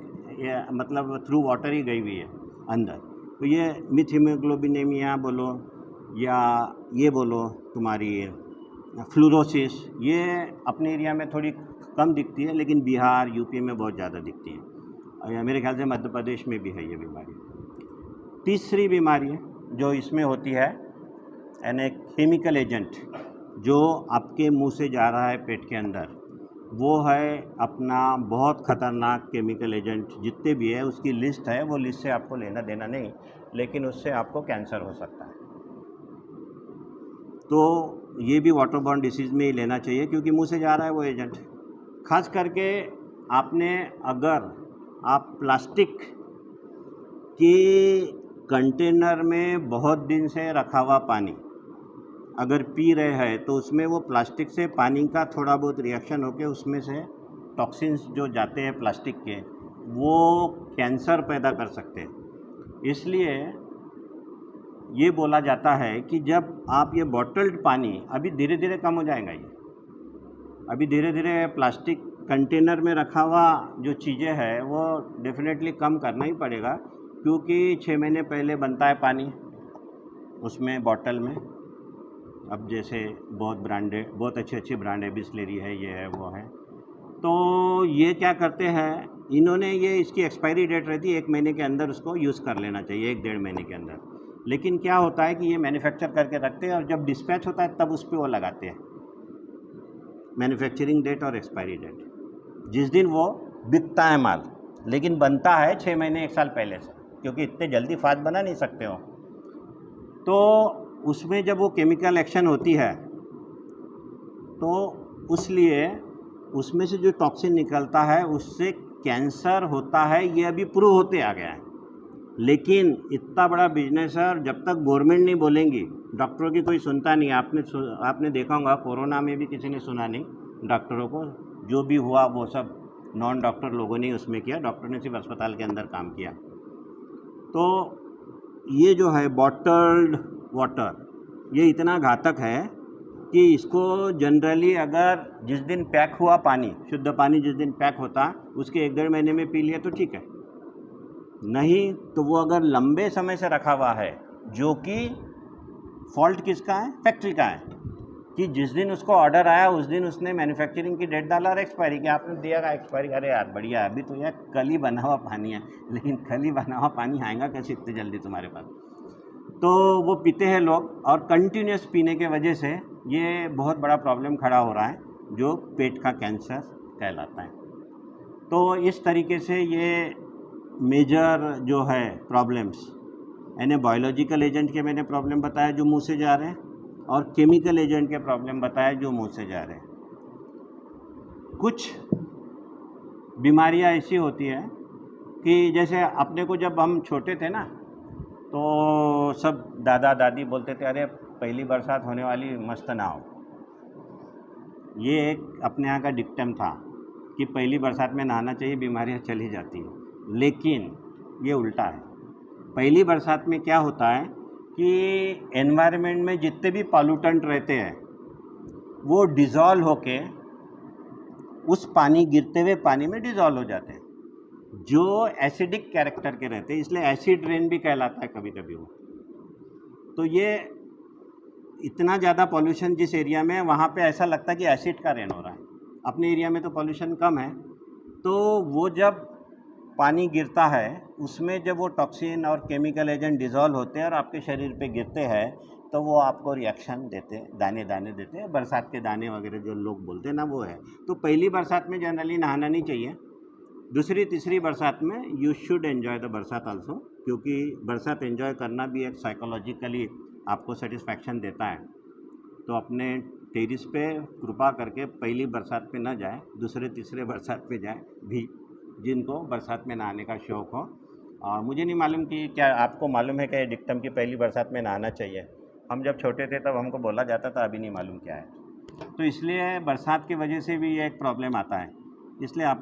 मतलब थ्रू वाटर ही गई हुई है अंदर। तो ये मिथ हीमोग्लोबिनेमिया बोलो या ये बोलो तुम्हारी फ्लोरोसिस, ये अपने एरिया में थोड़ी कम दिखती है, लेकिन बिहार यूपी में बहुत ज़्यादा दिखती है। मेरे ख्याल से मध्य प्रदेश में भी है ये बीमारी। तीसरी बीमारी जो इसमें होती है यानी केमिकल एजेंट जो आपके मुंह से जा रहा है पेट के अंदर, वो है अपना बहुत ख़तरनाक केमिकल एजेंट जितने भी है उसकी लिस्ट है। वो लिस्ट से आपको लेना देना नहीं, लेकिन उससे आपको कैंसर हो सकता है। तो ये भी वाटरबॉर्न डिसीज़ में ही लेना चाहिए क्योंकि मुंह से जा रहा है वो एजेंट। खास करके अगर आप प्लास्टिक के कंटेनर में बहुत दिन से रखा हुआ पानी अगर पी रहे हैं तो उसमें वो प्लास्टिक से पानी का थोड़ा बहुत रिएक्शन होकर उसमें से टॉक्सिन्स जो जाते हैं प्लास्टिक के, वो कैंसर पैदा कर सकते हैं। इसलिए ये बोला जाता है कि जब आप ये बॉटल्ड पानी, अभी धीरे धीरे कम हो जाएगा ये, अभी धीरे धीरे प्लास्टिक कंटेनर में रखा हुआ जो चीज़ें हैं वो डेफिनेटली कम करना ही पड़ेगा क्योंकि 6 महीने पहले बनता है पानी उसमें बॉटल में। अब जैसे बहुत अच्छी ब्रांड है, बिस्लेरी है, ये है वो है, तो ये क्या करते हैं इन्होंने, ये इसकी एक्सपायरी डेट रहती है 1 महीने के अंदर उसको यूज़ कर लेना चाहिए, 1-1.5 महीने के अंदर। लेकिन क्या होता है कि ये मैन्युफैक्चर करके रखते हैं और जब डिस्पैच होता है तब उस पर वो लगाते हैं मैन्युफैक्चरिंग डेट और एक्सपायरी डेट, जिस दिन वो बिकता है माल, लेकिन बनता है 6 महीने 1 साल पहले से, क्योंकि इतने जल्दी फास्ट बना नहीं सकते हो। तो उसमें जब वो केमिकल एक्शन होती है तो उसलिए उसमें से जो टॉक्सिन निकलता है उससे कैंसर होता है, ये अभी प्रूव होते आ गया है। लेकिन इतना बड़ा बिजनेस है और जब तक गवर्नमेंट नहीं बोलेंगी, डॉक्टरों की कोई सुनता नहीं। आपने देखा होगा कोरोना में भी किसी ने सुना नहीं डॉक्टरों को, जो भी हुआ वो सब नॉन डॉक्टर लोगों ने उसमें किया, डॉक्टर ने सिर्फ अस्पताल के अंदर काम किया। तो ये जो है बॉटल्ड वाटर, ये इतना घातक है कि इसको जनरली अगर जिस दिन पैक हुआ पानी, शुद्ध पानी जिस दिन पैक होता उसके 1-1.5 महीने में पी लिया तो ठीक है, नहीं तो वो अगर लंबे समय से रखा हुआ है, जो कि फॉल्ट किसका है, फैक्ट्री का है, कि जिस दिन उसको ऑर्डर आया उस दिन उसने मैन्युफैक्चरिंग की डेट डाला और एक्सपायरी की आपने दिया का एक्सपायरी। अरे यार बढ़िया है, अभी तो यार कल ही बना हुआ पानी है, लेकिन कल ही बना हुआ पानी आएगा कैसे इतनी जल्दी तुम्हारे पास। तो वो पीते हैं लोग और कंटिन्यूस पीने के वजह से ये बहुत बड़ा प्रॉब्लम खड़ा हो रहा है जो पेट का कैंसर कहलाता है। तो इस तरीके से ये मेजर जो है प्रॉब्लम्स, यानी बायोलॉजिकल एजेंट के मैंने प्रॉब्लम बताया जो मुंह से जा रहे हैं, और केमिकल एजेंट के प्रॉब्लम बताया जो मुंह से जा रहे हैं। कुछ बीमारियां ऐसी होती है कि जैसे अपने को जब हम छोटे थे ना तो सब दादा दादी बोलते थे अरे पहली बरसात होने वाली, मस्त नहाओ। ये एक अपने यहाँ का डिक्टम था कि पहली बरसात में नहाना चाहिए, बीमारियाँ चली जाती हैं। लेकिन ये उल्टा है। पहली बरसात में क्या होता है कि एनवायरनमेंट में जितने भी पॉल्यूटेंट रहते हैं वो डिज़ोल्व होके उस पानी, गिरते हुए पानी में डिज़ोल्व हो जाते हैं, जो एसिडिक कैरेक्टर के रहते हैं, इसलिए एसिड रेन भी कहलाता है कभी कभी वो। तो ये इतना ज़्यादा पॉल्यूशन जिस एरिया में है वहाँ पे ऐसा लगता है कि एसिड का रेन हो रहा है। अपने एरिया में तो पॉल्यूशन कम है, तो वो जब पानी गिरता है उसमें जब वो टॉक्सिन और केमिकल एजेंट डिज़ोल्व होते हैं और आपके शरीर पे गिरते हैं तो वो आपको रिएक्शन देते हैं, दाने दाने देते हैं, बरसात के दाने वगैरह जो लोग बोलते हैं ना वो है। तो पहली बरसात में जनरली नहाना नहीं चाहिए। दूसरी तीसरी बरसात में यू शुड एंजॉय द बरसात आल्सो, क्योंकि बरसात एंजॉय करना भी एक साइकोलॉजिकली आपको सेटिस्फैक्शन देता है। तो अपने टेरिस पे कृपा करके पहली बरसात पे ना जाए, दूसरे तीसरे बरसात पे जाए भी, जिनको बरसात में नहाने का शौक़ हो। और मुझे नहीं मालूम कि क्या आपको मालूम है कि डिक्टम की पहली बरसात में नहाना चाहिए। हम जब छोटे थे तब हमको बोला जाता था, अभी नहीं मालूम क्या है। तो इसलिए बरसात की वजह से भी ये एक प्रॉब्लम आता है, इसलिए आप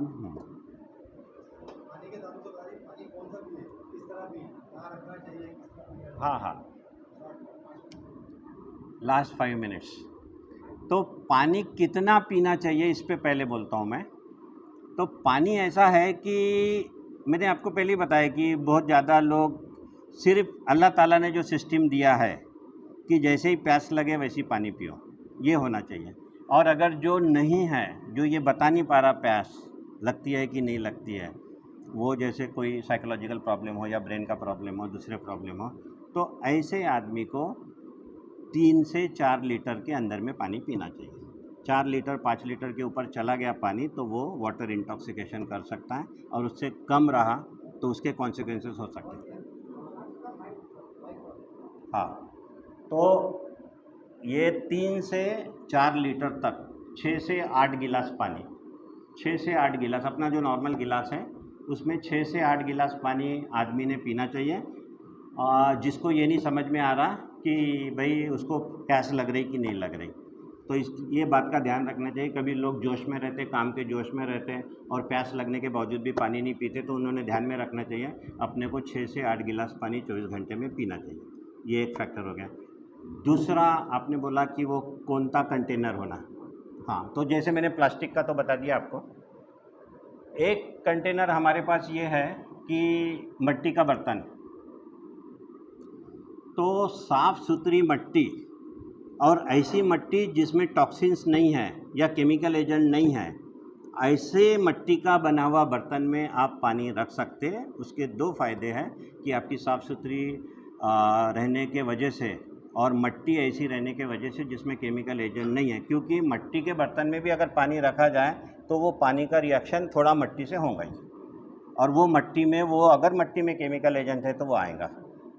हाँ लास्ट 5 मिनट्स। तो पानी कितना पीना चाहिए इस पे पहले बोलता हूँ मैं। तो पानी ऐसा है कि मैंने आपको पहले ही बताया कि बहुत ज़्यादा लोग सिर्फ अल्लाह ताला ने जो सिस्टम दिया है कि जैसे ही प्यास लगे वैसे ही पानी पियो, ये होना चाहिए। और अगर जो नहीं है, जो ये बता नहीं पा रहा प्यास लगती है कि नहीं लगती है, वो जैसे कोई साइकोलॉजिकल प्रॉब्लम हो या ब्रेन का प्रॉब्लम हो, दूसरे प्रॉब्लम हो, तो ऐसे आदमी को 3 से 4 लीटर के अंदर में पानी पीना चाहिए। 4 लीटर 5 लीटर के ऊपर चला गया पानी तो वो वाटर इंटॉक्सिकेशन कर सकता है, और उससे कम रहा तो उसके कॉन्सिक्वेंसेस हो सकते हैं। हाँ, तो ये 3 से 4 लीटर तक 6 से 8 गिलास पानी, 6 से 8 गिलास, अपना जो नॉर्मल गिलास है उसमें 6 से 8 गिलास पानी आदमी ने पीना चाहिए। जिसको ये नहीं समझ में आ रहा कि भाई उसको प्यास लग रही कि नहीं लग रही, तो ये बात का ध्यान रखना चाहिए। कभी लोग जोश में रहते, काम के जोश में रहते और प्यास लगने के बावजूद भी पानी नहीं पीते, तो उन्होंने ध्यान में रखना चाहिए अपने को 6 से 8 गिलास पानी 24 घंटे में पीना चाहिए। ये एक फैक्टर हो गया। दूसरा, आपने बोला कि वो कौन सा कंटेनर होना। हाँ, तो जैसे मैंने प्लास्टिक का तो बता दिया आपको। एक कंटेनर हमारे पास ये है कि मिट्टी का बर्तन, तो साफ़ सुथरी मिट्टी और ऐसी मिट्टी जिसमें टॉक्सिन्स नहीं है या केमिकल एजेंट नहीं है, ऐसे मिट्टी का बना हुआ बर्तन में आप पानी रख सकते हैं। उसके 2 फ़ायदे हैं कि आपकी साफ़ सुथरी रहने के वजह से, और मिट्टी ऐसी रहने के वजह से जिसमें केमिकल एजेंट नहीं है, क्योंकि मिट्टी के बर्तन में भी अगर पानी रखा जाए तो वो पानी का रिएक्शन थोड़ा मिट्टी से होगा ही, और वो मिट्टी में, वो अगर मिट्टी में केमिकल एजेंट है तो वो आएगा।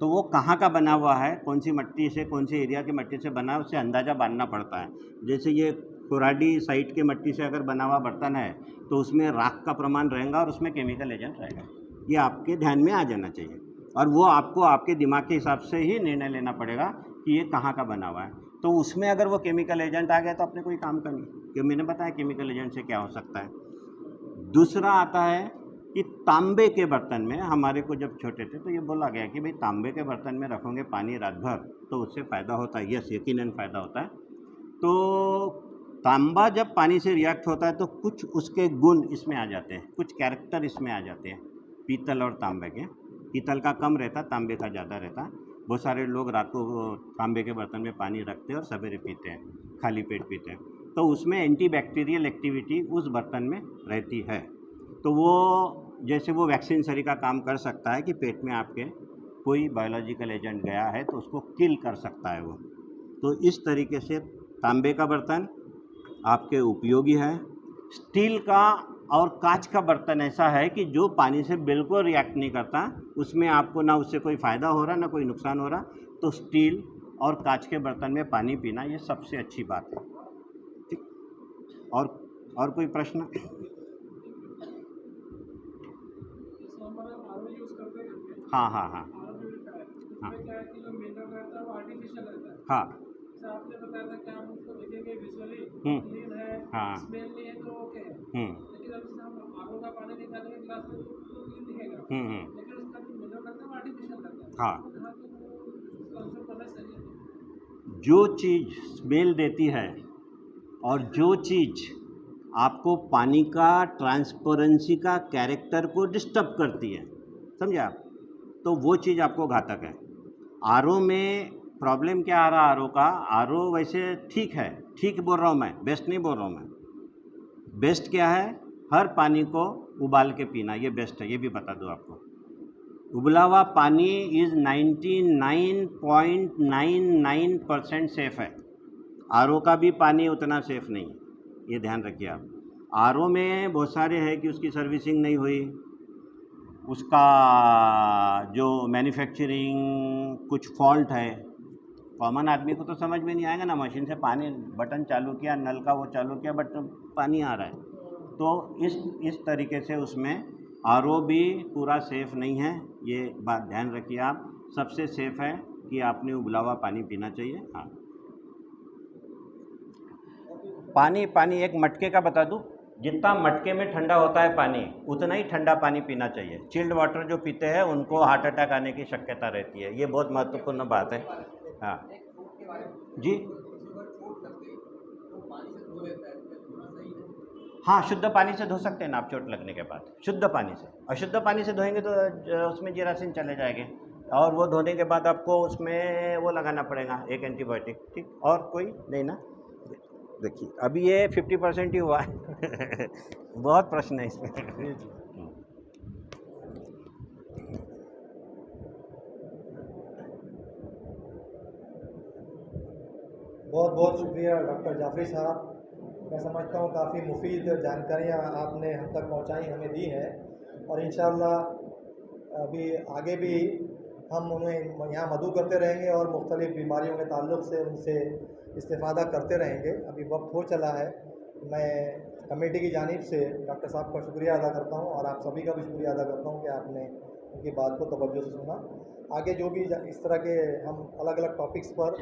तो वो कहाँ का बना हुआ है, कौन सी मिट्टी से, कौन सी एरिया की मिट्टी से बना है, उससे अंदाज़ा बांधना पड़ता है। जैसे ये कोराडी साइड के मिट्टी से अगर बना हुआ बर्तन है तो उसमें राख का प्रमाण रहेगा और उसमें केमिकल एजेंट रहेगा। ये आपके ध्यान में आ जाना चाहिए, और वो आपको आपके दिमाग के हिसाब से ही निर्णय लेना पड़ेगा कि ये कहाँ का बना हुआ है। तो उसमें अगर वो केमिकल एजेंट आ गया तो आपने कोई काम करनी, क्योंकि मैंने बताया केमिकल एजेंट से क्या हो सकता है। दूसरा आता है कि तांबे के बर्तन में, हमारे को जब छोटे थे तो ये बोला गया कि भाई तांबे के बर्तन में रखोगे पानी रात भर तो उससे फ़ायदा होता है। यस, यकीनन फ़ायदा होता है। तो तांबा जब पानी से रिएक्ट होता है तो कुछ उसके गुण इसमें आ जाते हैं, कुछ कैरेक्टर इसमें आ जाते हैं पीतल और तांबे के। पीतल का कम रहता, तांबे का ज़्यादा रहता। बहुत सारे लोग रात को तांबे के बर्तन में पानी रखते हैं और सवेरे पीते हैं, खाली पेट पीते हैं, तो उसमें एंटीबैक्टीरियल एक्टिविटी उस बर्तन में रहती है। तो वो जैसे वो वैक्सीन सरी का काम कर सकता है कि पेट में आपके कोई बायोलॉजिकल एजेंट गया है तो उसको किल कर सकता है वो। तो इस तरीके से तांबे का बर्तन आपके उपयोगी है। स्टील का और कांच का बर्तन ऐसा है कि जो पानी से बिल्कुल रिएक्ट नहीं करता, उसमें आपको ना उससे कोई फ़ायदा हो रहा ना कोई नुकसान हो रहा, तो स्टील और कांच के बर्तन में पानी पीना ये सबसे अच्छी बात है। ठीक, और कोई प्रश्न? हाँ हाँ हाँ हाँ हाँ आपने बताया था कि हम उसको देखेंगे विजुअली क्लीन है, स्मेल नहीं है तो ओके है। लेकिन अब जैसे हम आरओ का पानी निकालेंगे गिलास में तो क्लीन दिखेगा, लेकिन उसका जो मिनरल लगता है वो आर्टिफिशियल लगता है। हाँ, तो यहाँ पे वो कंसर्न करना सही है। जो चीज़ स्मेल देती है और जो चीज़ आपको पानी का ट्रांसपेरेंसी का कैरेक्टर को डिस्टर्ब करती है, समझे आप, तो वो चीज़ आपको घातक है। आरओ में प्रॉब्लम क्या आ रहा है? आरओ का, आरओ वैसे ठीक है, ठीक बोल रहा हूँ मैं, बेस्ट नहीं बोल रहा हूँ मैं। बेस्ट क्या है? हर पानी को उबाल के पीना, ये बेस्ट है, ये भी बता दूँ आपको। उबला हुआ पानी इज़ 99.99% सेफ़ है। आरओ का भी पानी उतना सेफ़ नहीं है, ये ध्यान रखिए आप। आरओ में बहुत सारे हैं कि उसकी सर्विसिंग नहीं हुई, उसका जो मैन्युफैक्चरिंग कुछ फॉल्ट है। कॉमन आदमी को तो समझ में नहीं आएगा ना, मशीन से पानी बटन चालू किया, नल का वो चालू किया, बट पानी आ रहा है। तो इस तरीके से उसमें आरओ भी पूरा सेफ़ नहीं है, ये बात ध्यान रखिए आप। सबसे सेफ़ है कि आपने उबला हुआ पानी पीना चाहिए। हाँ, पानी एक मटके का बता दूँ, जितना मटके में ठंडा होता है पानी उतना ही ठंडा पानी पीना चाहिए। चिल्ड वाटर जो पीते हैं उनको हार्ट अटैक आने की शक्यता रहती है, ये बहुत महत्वपूर्ण बात है। हाँ जी, हाँ, शुद्ध पानी से धो सकते हैं ना आप चोट लगने के बाद, शुद्ध पानी से। अशुद्ध पानी से धोएंगे तो उसमें जीरासिन चले जाएंगे, और वो धोने के बाद आपको उसमें वो लगाना पड़ेगा, एक एंटीबायोटिक। ठीक, और कोई नहीं ना? देखिए अभी ये 50% ही हुआ है बहुत प्रश्न है इसमें। बहुत बहुत शुक्रिया डॉक्टर जाफरी साहब। मैं समझता हूँ काफ़ी मुफीद जानकारियाँ आपने हम तक पहुँचाई, हमें दी हैं, और इंशाअल्लाह अभी आगे भी हम उन्हें यहाँ मदऊ करते रहेंगे और मुख्तलिफ़ बीमारियों के ताल्लुक़ से उनसे इस्तिफ़ादा करते रहेंगे। अभी वक्त हो चला है। मैं कमेटी की जानिब से डॉक्टर साहब का शुक्रिया अदा करता हूँ और आप सभी का भी शुक्रिया अदा करता हूँ कि आपने उनकी बात को तवज्जो से सुना। आगे जो भी इस तरह के हम अलग अलग टॉपिक्स पर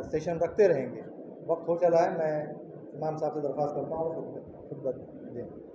सेशन रखते रहेंगे। वक्त हो चला है। मैं इमाम साहब से दरख्वास्त करता हूँ खुतबा दें।